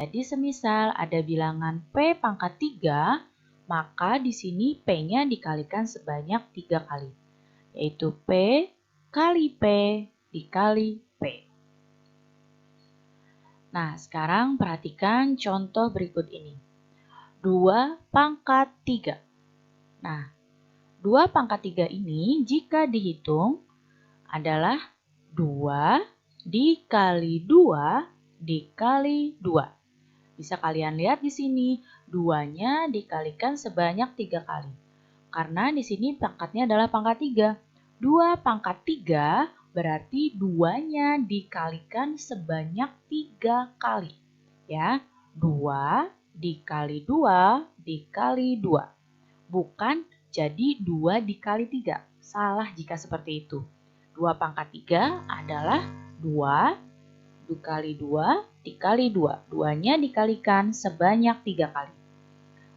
Jadi semisal ada bilangan P pangkat 3, maka di sini P-nya dikalikan sebanyak 3 kali, yaitu P kali P dikali P. Nah, sekarang perhatikan contoh berikut ini. 2 pangkat 3. Nah, 2 pangkat 3 ini jika dihitung adalah 2 dikali 2 dikali 2. Bisa kalian lihat di sini, 2-nya dikalikan sebanyak 3 kali. Karena di sini pangkatnya adalah pangkat 3. 2 pangkat 3 berarti 2-nya dikalikan sebanyak 3 kali. Ya, 2 dikali 2 dikali 2. Bukan jadi 2 dikali 3. Salah jika seperti itu. 2 pangkat 3 adalah 2 dikali 2 dikali 2. 2-nya dikalikan sebanyak 3 kali.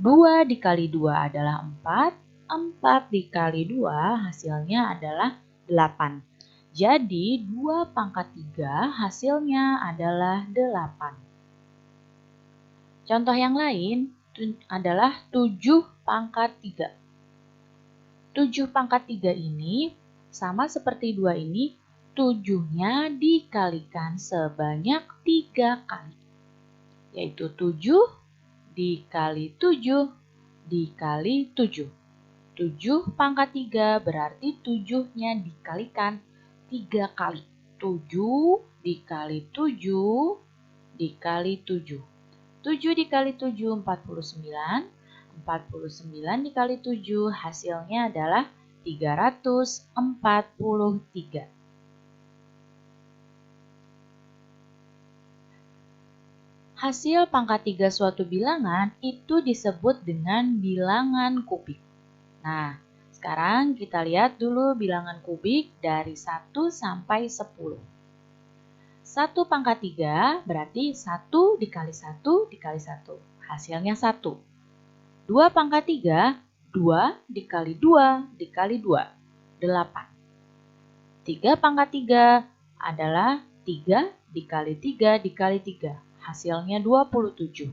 2 dikali 2 adalah 4. 4 dikali 2 hasilnya adalah 8. Jadi 2 pangkat 3 hasilnya adalah 8. Contoh yang lain adalah 7 pangkat 3. 7 pangkat 3 ini sama seperti 2 ini, 7-nya dikalikan sebanyak 3 kali, yaitu 7 dikali 7 dikali 7. 7 pangkat 3 berarti 7-nya dikalikan 3 kali. 7 dikali 7 dikali 7. 7 dikali 7, 49. 49 dikali 7 hasilnya adalah 343. Hasil pangkat 3 suatu bilangan itu disebut dengan bilangan kubik. Nah, sekarang kita lihat dulu bilangan kubik dari 1 sampai 10. 1 pangkat 3 berarti 1 dikali 1 dikali 1. Hasilnya 1. 2 pangkat 3, 2 dikali 2 dikali 2, 8. 3 pangkat 3 adalah 3 dikali 3 dikali 3. Hasilnya 27.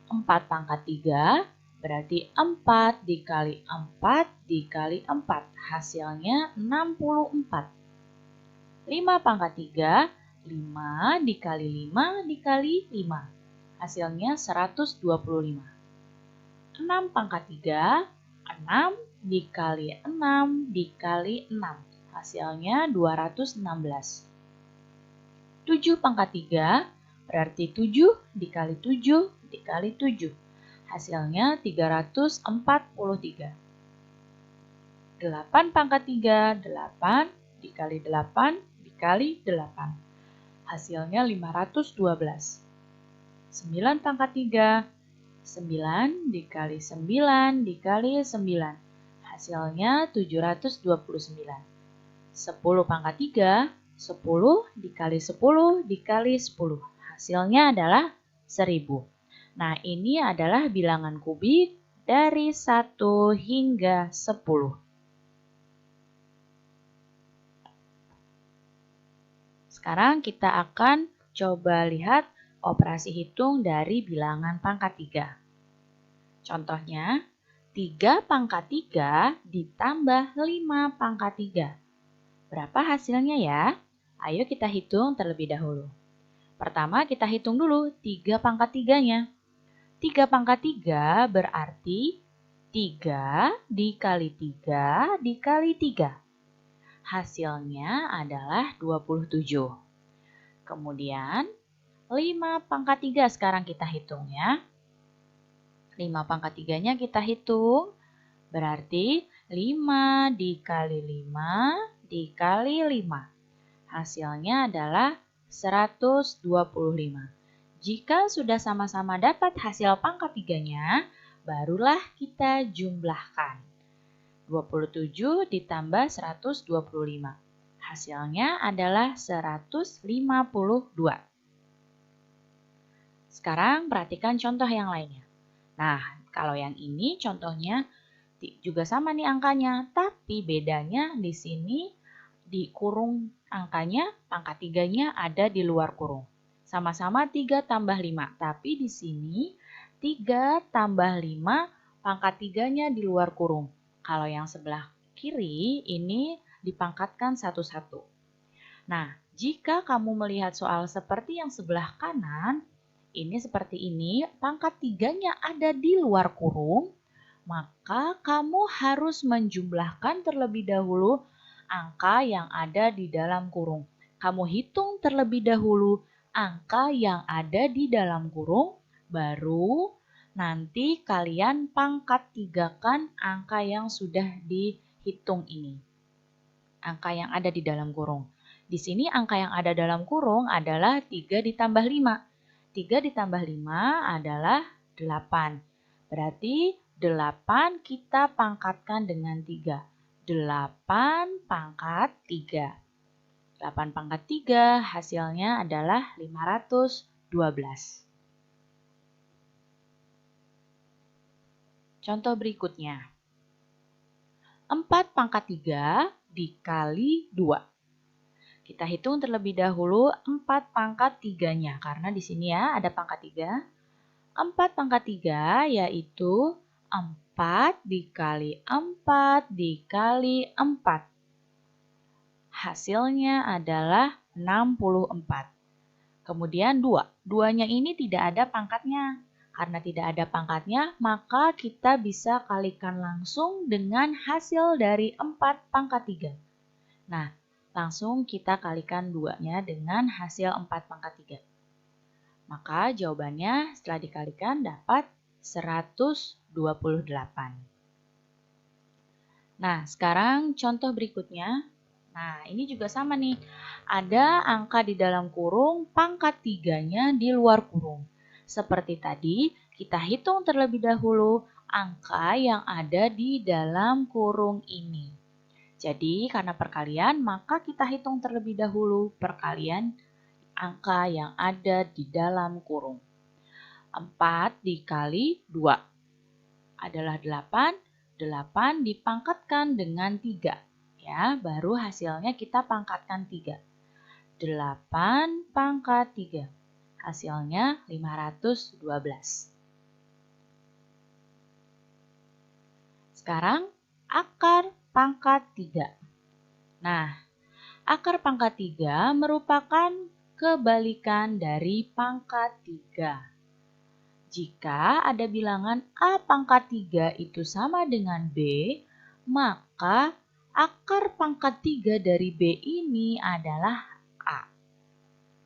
4 pangkat 3 berarti 4 dikali 4 dikali 4. Hasilnya 64. 5 pangkat 3, 5 dikali 5 dikali 5. Hasilnya 125. 6 pangkat 3, 6 dikali 6 dikali 6. Hasilnya 216. 7 pangkat 3 berarti 7 dikali 7 dikali 7. Hasilnya 343. 8 pangkat 3, 8 dikali 8 dikali 8. Hasilnya 512. 9 pangkat 3, 9 dikali 9 dikali 9. Hasilnya 729. 10 pangkat 3, 10 dikali 10 dikali 10. Hasilnya adalah 1000. Nah, ini adalah bilangan kubik dari 1 hingga 10. Sekarang kita akan coba lihat operasi hitung dari bilangan pangkat 3. Contohnya, 3 pangkat 3 ditambah 5 pangkat 3. Berapa hasilnya ya? Ayo kita hitung terlebih dahulu. Pertama kita hitung dulu 3 pangkat 3-nya. 3 pangkat 3 berarti 3 dikali 3 dikali 3. Hasilnya adalah 27. Kemudian 5 pangkat 3 sekarang kita hitung ya. 5 pangkat 3-nya kita hitung. Berarti 5 dikali 5 dikali 5. Hasilnya adalah 125. Jika sudah sama-sama dapat hasil pangkat 3-nya, barulah kita jumlahkan. 27 ditambah 125. Hasilnya adalah 152. Sekarang perhatikan contoh yang lainnya. Nah, kalau yang ini contohnya juga sama nih angkanya, tapi bedanya di sini di kurung angkanya pangkat 3-nya ada di luar kurung. Sama-sama 3 tambah 5. Tapi di sini 3 tambah 5 pangkat 3-nya di luar kurung. Kalau yang sebelah kiri ini dipangkatkan satu-satu. Nah, jika kamu melihat soal seperti yang sebelah kanan, ini seperti ini, pangkat 3-nya ada di luar kurung, maka kamu harus menjumlahkan terlebih dahulu angka yang ada di dalam kurung. Kamu hitung terlebih dahulu angka yang ada di dalam kurung, baru nanti kalian pangkat 3-kan angka yang sudah dihitung ini. Angka yang ada di dalam kurung. Di sini angka yang ada dalam kurung adalah 3 ditambah 5. 3 ditambah 5 adalah 8. Berarti 8 kita pangkatkan dengan 3. 8 pangkat 3. 8 pangkat 3 hasilnya adalah 512. Contoh berikutnya. 4 pangkat 3 dikali 2. Kita hitung terlebih dahulu 4 pangkat 3-nya, karena di sini ya ada pangkat 3. 4 pangkat 3 yaitu 4 dikali 4 dikali 4. Hasilnya adalah 64. Kemudian 2. 2-nya ini tidak ada pangkatnya. Karena tidak ada pangkatnya, maka kita bisa kalikan langsung dengan hasil dari 4 pangkat 3. Nah, langsung kita kalikan 2-nya dengan hasil 4 pangkat 3. Maka jawabannya setelah dikalikan dapat 128. Nah, sekarang contoh berikutnya. Nah, ini juga sama nih. Ada angka di dalam kurung, pangkat 3-nya di luar kurung. Seperti tadi, kita hitung terlebih dahulu angka yang ada di dalam kurung ini. Jadi, karena perkalian, maka kita hitung terlebih dahulu perkalian angka yang ada di dalam kurung. 4 dikali 2 adalah 8. 8 dipangkatkan dengan 3. Ya, baru hasilnya kita pangkatkan 3. 8 pangkat 3. Hasilnya 512. Sekarang akar pangkat 3. Nah, akar pangkat 3 merupakan kebalikan dari pangkat 3. Jika ada bilangan A pangkat 3 itu sama dengan B, maka akar pangkat 3 dari B ini adalah A.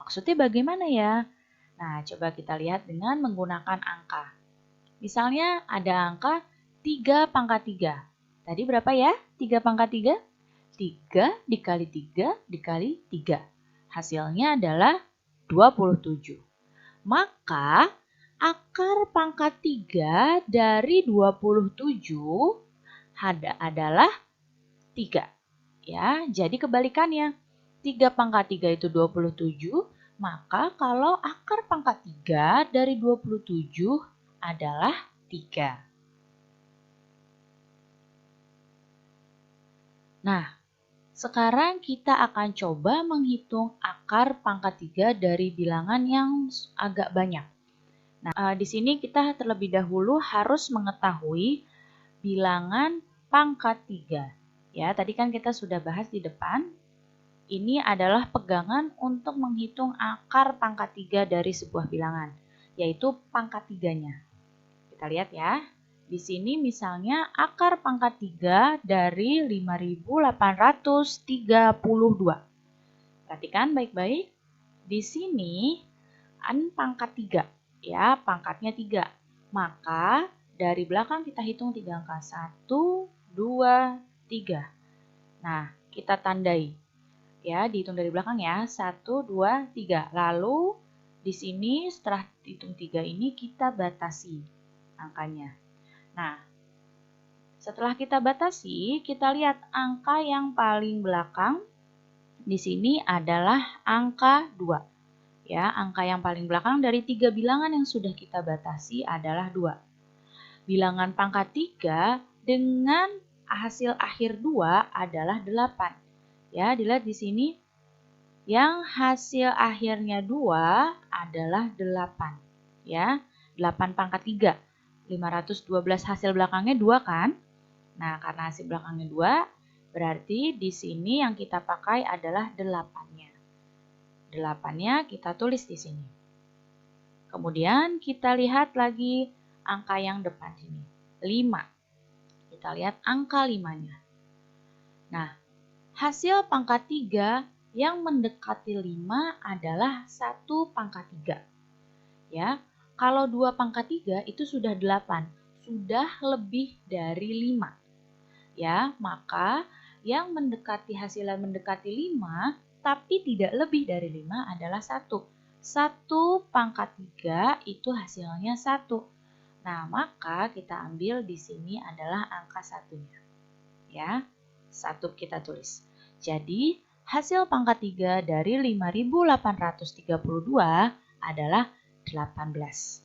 Maksudnya bagaimana ya? Nah, coba kita lihat dengan menggunakan angka. Misalnya ada angka 3 pangkat 3. Tadi berapa ya? 3 pangkat 3? 3 dikali 3 dikali 3. Hasilnya adalah 27. Maka akar pangkat 3 dari 27 adalah 3. Ya, jadi kebalikannya. 3 pangkat 3 itu 27, maka kalau akar pangkat 3 dari 27 adalah 3. Nah, sekarang kita akan coba menghitung akar pangkat 3 dari bilangan yang agak banyak. Nah, di sini kita terlebih dahulu harus mengetahui bilangan pangkat 3. Ya, tadi kan kita sudah bahas di depan. Ini adalah pegangan untuk menghitung akar pangkat 3 dari sebuah bilangan, yaitu pangkat 3-nya. Kita lihat ya. Di sini misalnya akar pangkat 3 dari 5.832. Perhatikan baik-baik. Di sini N pangkat 3. Ya, pangkatnya 3. Maka dari belakang kita hitung 3 angka. 1, 2, 3. Nah, kita tandai. Ya, dihitung dari belakang ya. 1, 2, 3. Lalu di sini setelah hitung 3 ini kita batasi angkanya. Nah, setelah kita batasi, kita lihat angka yang paling belakang di sini adalah angka 2. Ya, angka yang paling belakang dari 3 bilangan yang sudah kita batasi adalah 2. Bilangan pangkat 3 dengan hasil akhir 2 adalah 8. Ya, dilihat di sini Yang hasil akhirnya 2 adalah 8. Ya, 8 pangkat 3. 512 hasil belakangnya 2 kan? Nah, karena hasil belakangnya 2, berarti di sini yang kita pakai adalah 8-nya. 8-nya kita tulis di sini. Kemudian kita lihat lagi angka yang depan sini. 5. Kita lihat angka 5-nya. Nah, hasil pangkat 3 yang mendekati 5 adalah 1 pangkat 3. Ya, kalau 2 pangkat 3 itu sudah 8. Sudah lebih dari 5. Ya, maka yang mendekati hasilnya mendekati 5 tapi tidak lebih dari 5 adalah 1. 1 pangkat 3 itu hasilnya 1. Nah, maka kita ambil di sini adalah angka 1-nya. Ya, 1 kita tulis. Jadi, hasil pangkat 3 dari 5.832 adalah 18.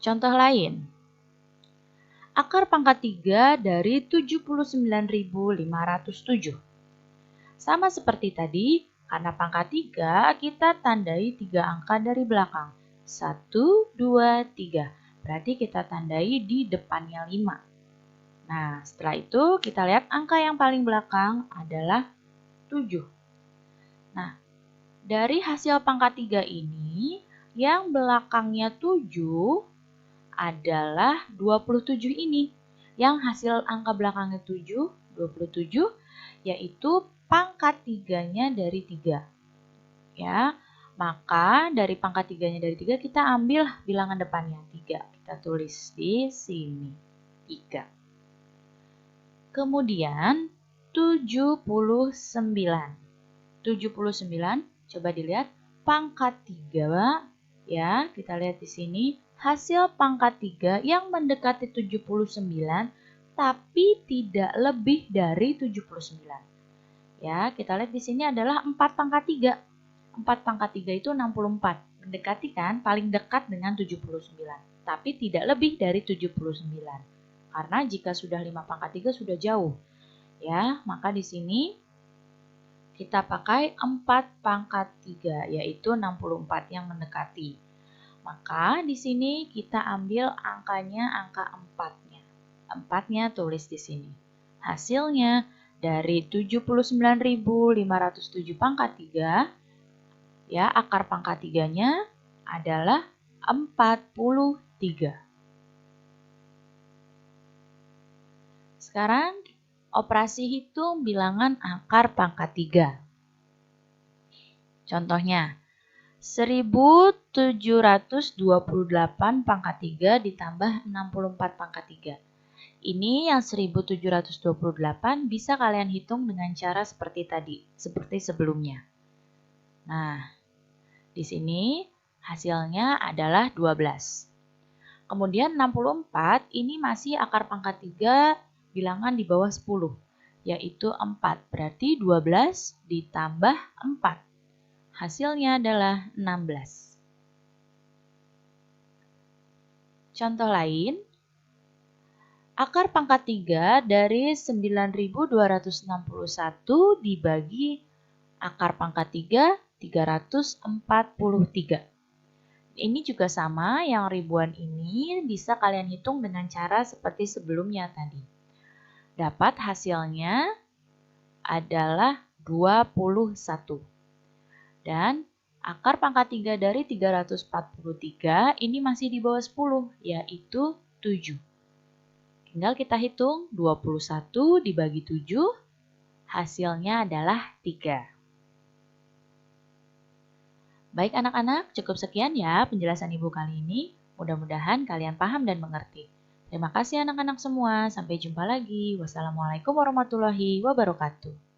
Contoh lain. Akar pangkat 3 dari 79.507. Sama seperti tadi, karena pangkat 3 kita tandai 3 angka dari belakang. 1, 2, 3. Berarti kita tandai di depannya 5. Nah, setelah itu kita lihat angka yang paling belakang adalah 7. Nah, dari hasil pangkat 3 ini, yang belakangnya 7 adalah 27 ini. Yang hasil angka belakangnya 7, 27, yaitu pangkat 3-nya dari 3. Ya, maka dari pangkat 3-nya dari 3 kita ambil bilangan depannya 3. Kita tulis di sini 3. Kemudian 79. 79, coba dilihat pangkat 3, ya, kita lihat di sini. Hasil pangkat 3 yang mendekati 79 tapi tidak lebih dari 79. Ya, kita lihat di sini adalah 4 pangkat 3. 4 pangkat 3 itu 64. Mendekati kan, paling dekat dengan 79. Tapi tidak lebih dari 79. Karena jika sudah 5 pangkat 3 sudah jauh. Ya, maka di sini kita pakai 4 pangkat 3 yaitu 64 yang mendekati. Maka di sini kita ambil angkanya angka 4-nya. 4-nya tulis di sini. Hasilnya dari 79.507 pangkat 3, ya, akar pangkat 3-nya adalah 43. Sekarang operasi hitung bilangan akar pangkat 3. Contohnya, 1728 pangkat 3 ditambah 64 pangkat 3. Ini yang 1728 bisa kalian hitung dengan cara seperti tadi, seperti sebelumnya. Nah, di sini hasilnya adalah 12. Kemudian 64 ini masih akar pangkat 3 bilangan di bawah 10, yaitu 4. Berarti 12 ditambah 4. Hasilnya adalah 16. Contoh lain, akar pangkat 3 dari 9.261 dibagi akar pangkat 3, 343. Ini juga sama, yang ribuan ini bisa kalian hitung dengan cara seperti sebelumnya tadi. Dapat hasilnya adalah 21. Dan akar pangkat 3 dari 343 ini masih di bawah 10, yaitu 7. Tinggal kita hitung 21 dibagi 7, hasilnya adalah 3. Baik anak-anak, cukup sekian ya penjelasan Ibu kali ini. Mudah-mudahan kalian paham dan mengerti. Terima kasih anak-anak semua, sampai jumpa lagi. Wassalamualaikum warahmatullahi wabarakatuh.